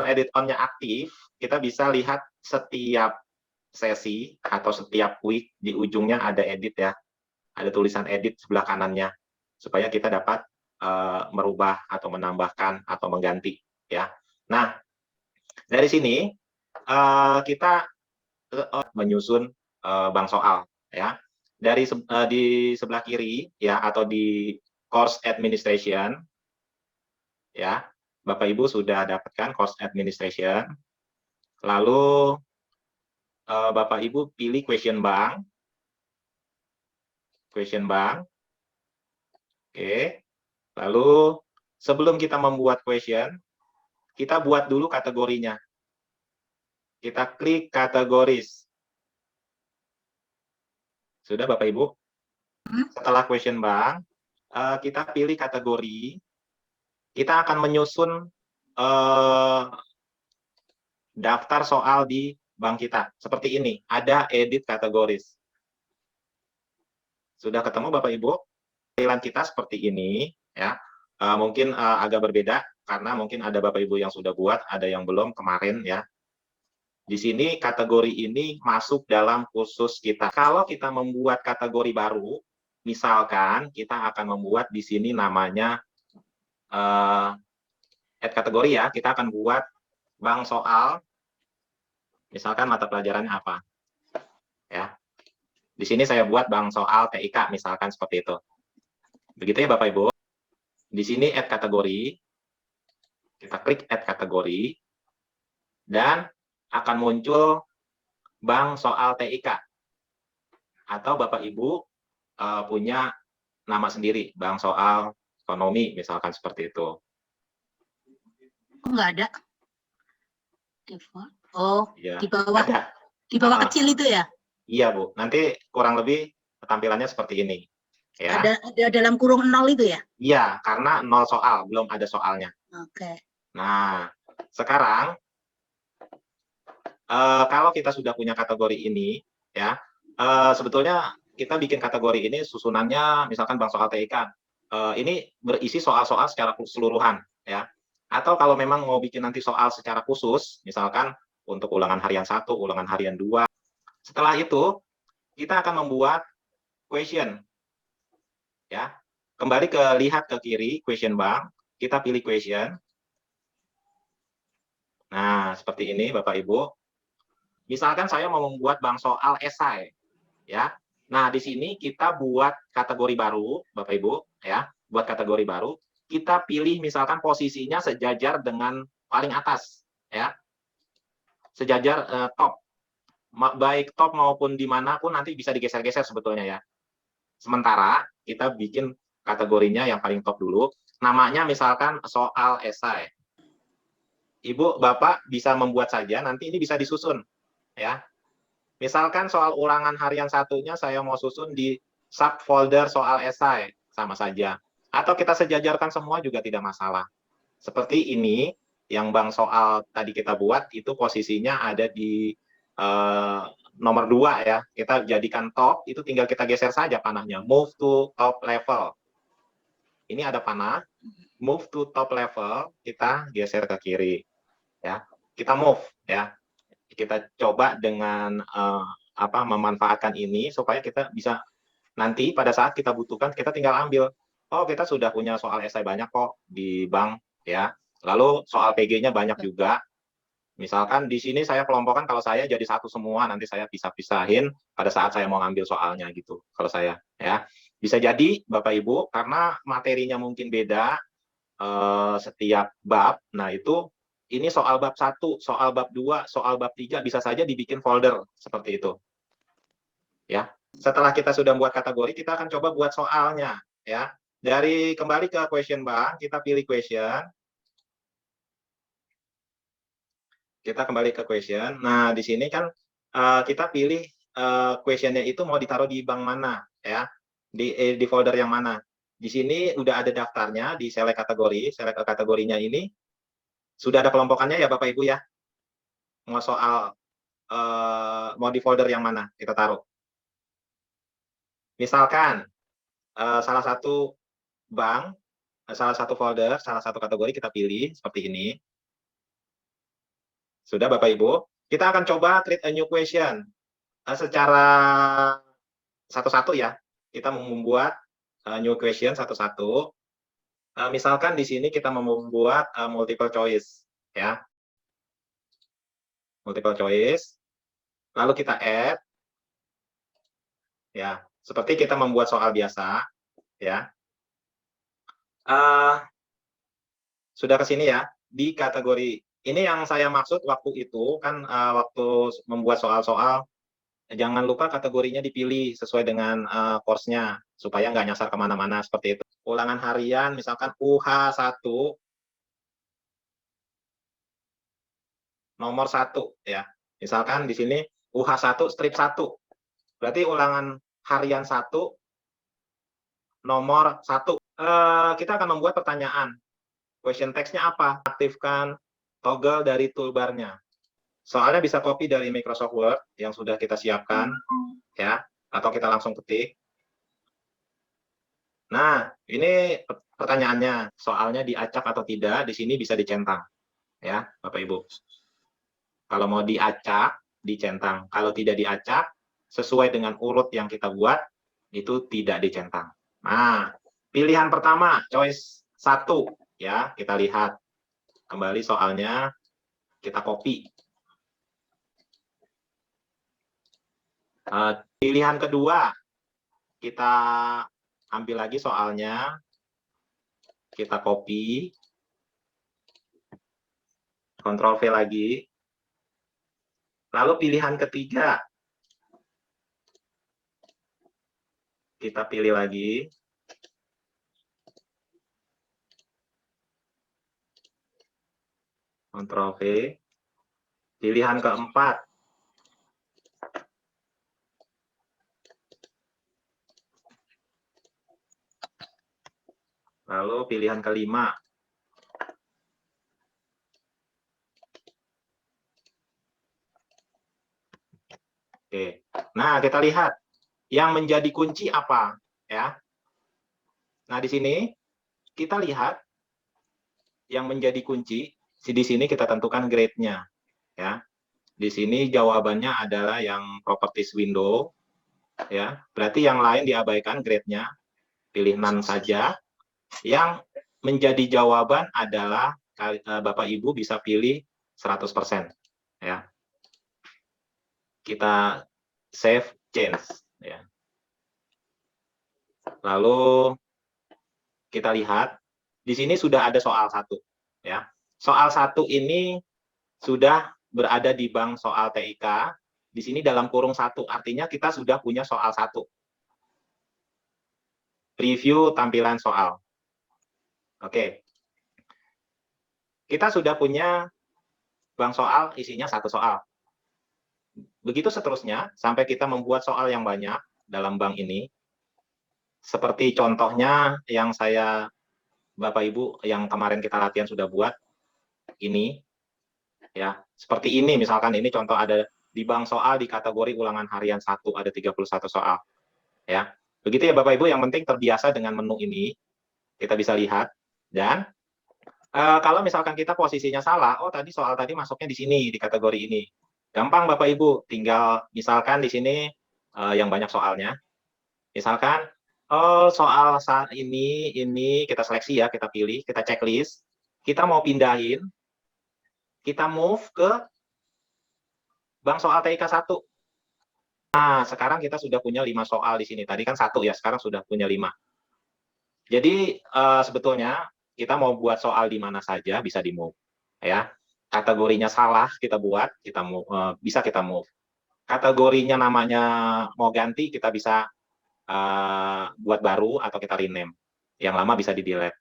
edit on-nya aktif, kita bisa lihat setiap sesi atau setiap week di ujungnya ada edit ya. Ada tulisan edit sebelah kanannya supaya kita dapat merubah atau menambahkan atau mengganti ya. Nah, dari sini kita menyusun bank soal ya. Di sebelah kiri ya atau di course administration ya. Bapak Ibu sudah dapatkan course administration. Lalu Bapak Ibu pilih question bank. Question bank. Oke. Lalu sebelum kita membuat question, kita buat dulu kategorinya. Kita klik kategoris. Sudah Bapak Ibu? Setelah question bank, kita pilih kategori. Kita akan menyusun daftar soal di bank kita. Seperti ini, ada edit kategoris. Sudah ketemu Bapak Ibu? Tampilan kita seperti ini, ya. Mungkin agak berbeda, karena mungkin ada Bapak Ibu yang sudah buat, ada yang belum kemarin ya. Di sini kategori ini masuk dalam kursus kita. Kalau kita membuat kategori baru, misalkan kita akan membuat di sini namanya add kategori ya, kita akan buat bank soal, misalkan mata pelajarannya apa. Ya. Di sini saya buat bank soal TIK, misalkan seperti itu. Begitu ya Bapak Ibu. Di sini add kategori, kita klik add kategori, dan akan muncul bank soal TIK. Atau Bapak Ibu punya nama sendiri, bank soal ekonomi, misalkan seperti itu. Oh, nggak ada. Oh, ya, di bawah, ada. Di bawah kecil itu ya? Iya Bu, nanti kurang lebih tampilannya seperti ini. Ya. Ada dalam kurung 0 itu ya? Iya, karena 0 soal, belum ada soalnya. Oke. Nah, sekarang kalau kita sudah punya kategori ini, ya, sebetulnya kita bikin kategori ini susunannya, misalkan bank soal TIK, ini berisi soal-soal secara keseluruhan, ya. Atau kalau memang mau bikin nanti soal secara khusus, misalkan untuk ulangan harian 1, ulangan harian 2. Setelah itu, kita akan membuat question. Ya. Kembali lihat ke kiri, question bank, kita pilih question. Nah, seperti ini Bapak Ibu. Misalkan saya mau membuat bank soal esai, ya. Nah, di sini kita buat kategori baru, Bapak Ibu, ya. Buat kategori baru, kita pilih misalkan posisinya sejajar dengan paling atas, ya. Sejajar top. Baik top maupun dimanapun nanti bisa digeser-geser sebetulnya ya. Sementara kita bikin kategorinya yang paling top dulu. Namanya misalkan soal esai. Ibu, Bapak bisa membuat saja, nanti ini bisa disusun. Ya. Misalkan soal ulangan harian satunya saya mau susun di subfolder soal esai, sama saja. Atau kita sejajarkan semua juga tidak masalah. Seperti ini, yang bank soal tadi kita buat, itu posisinya ada di nomor 2 ya. Kita jadikan top, itu tinggal kita geser saja panahnya. Move to top level. Ini ada panah, move to top level, kita geser ke kiri. Ya, kita move ya. Kita coba dengan memanfaatkan ini supaya kita bisa nanti pada saat kita butuhkan kita tinggal ambil. Oh, kita sudah punya soal esai banyak kok di bank ya. Lalu soal PG-nya banyak juga. Misalkan di sini saya kelompokkan kalau saya jadi satu semua, nanti saya pisah-pisahin pada saat saya mau ngambil soalnya gitu. Kalau saya ya. Bisa jadi Bapak Ibu karena materinya mungkin beda setiap bab. Nah, itu ini soal bab 1, soal bab 2, soal bab 3 bisa saja dibikin folder seperti itu. Ya. Setelah kita sudah buat kategori, kita akan coba buat soalnya, ya. Kembali ke question bank, kita pilih question. Kita kembali ke question. Nah, di sini kan kita pilih questionnya itu mau ditaruh di bank mana, ya. Di folder yang mana. Di sini udah ada daftarnya, di select kategorinya ini sudah ada kelompokannya ya Bapak Ibu ya. Mau soal mau di folder yang mana kita taruh. Misalkan salah satu bank, salah satu folder, salah satu kategori kita pilih seperti ini. Sudah Bapak Ibu? Kita akan coba create a new question. Secara satu-satu ya. Kita membuat new question satu-satu. Misalkan di sini kita membuat multiple choice ya. Multiple choice. Lalu kita add ya, seperti kita membuat soal biasa ya. Sudah ke sini ya, di kategori ini yang saya maksud waktu itu kan waktu membuat soal-soal, jangan lupa kategorinya dipilih sesuai dengan course-nya supaya nggak nyasar kemana-mana seperti itu. Ulangan harian misalkan UH1 nomor 1 ya. Misalkan di sini UH1 strip 1. Berarti ulangan harian 1 nomor 1. Kita akan membuat pertanyaan. Question text-nya apa? Aktifkan toggle dari toolbar-nya. Soalnya bisa copy dari Microsoft Word yang sudah kita siapkan ya, atau kita langsung ketik. Nah, ini pertanyaannya, soalnya diacak atau tidak, di sini bisa dicentang ya, Bapak Ibu. Kalau mau diacak, dicentang. Kalau tidak diacak, sesuai dengan urut yang kita buat, itu tidak dicentang. Nah, pilihan pertama, choice 1 ya, kita lihat kembali soalnya, kita copy. Pilihan kedua, kita ambil lagi soalnya, kita copy, Ctrl V lagi. Lalu pilihan ketiga, kita pilih lagi. Ctrl V. Pilihan keempat. Lalu pilihan kelima. Oke. Nah, kita lihat yang menjadi kunci apa ya. Nah, di sini kita lihat yang menjadi kunci, di sini kita tentukan grade-nya ya. Di sini jawabannya adalah yang properties window ya. Berarti yang lain diabaikan grade-nya, pilih none saja. Yang menjadi jawaban adalah Bapak Ibu bisa pilih 100% ya. Kita save change ya. Lalu kita lihat di sini sudah ada soal 1 ya. Soal 1 ini sudah berada di bank soal TIK. Di sini dalam kurung 1, artinya kita sudah punya soal 1. Review tampilan soal. Oke. Kita sudah punya bank soal isinya 1 soal. Begitu seterusnya sampai kita membuat soal yang banyak dalam bank ini. Seperti contohnya yang saya Bapak Ibu yang kemarin kita latihan sudah buat ini ya. Seperti ini misalkan ini contoh ada di bank soal di kategori ulangan harian 1 ada 31 soal ya. Begitu ya Bapak Ibu, yang penting terbiasa dengan menu ini. Kita bisa lihat dan kalau misalkan kita posisinya salah, oh tadi soal tadi masuknya di sini di kategori ini. Gampang Bapak Ibu, tinggal misalkan di sini yang banyak soalnya. Misalkan oh soal saat ini kita seleksi ya, kita pilih, kita checklist. Kita mau pindahin, kita move ke bank soal TIK 1. Nah, sekarang kita sudah punya 5 soal di sini. Tadi kan 1 ya, sekarang sudah punya 5. Jadi sebetulnya kita mau buat soal di mana saja bisa di move ya. Kategorinya salah kita buat, kita move, bisa kita move. Kategorinya namanya mau ganti, kita bisa buat baru atau kita rename. Yang lama bisa di delete.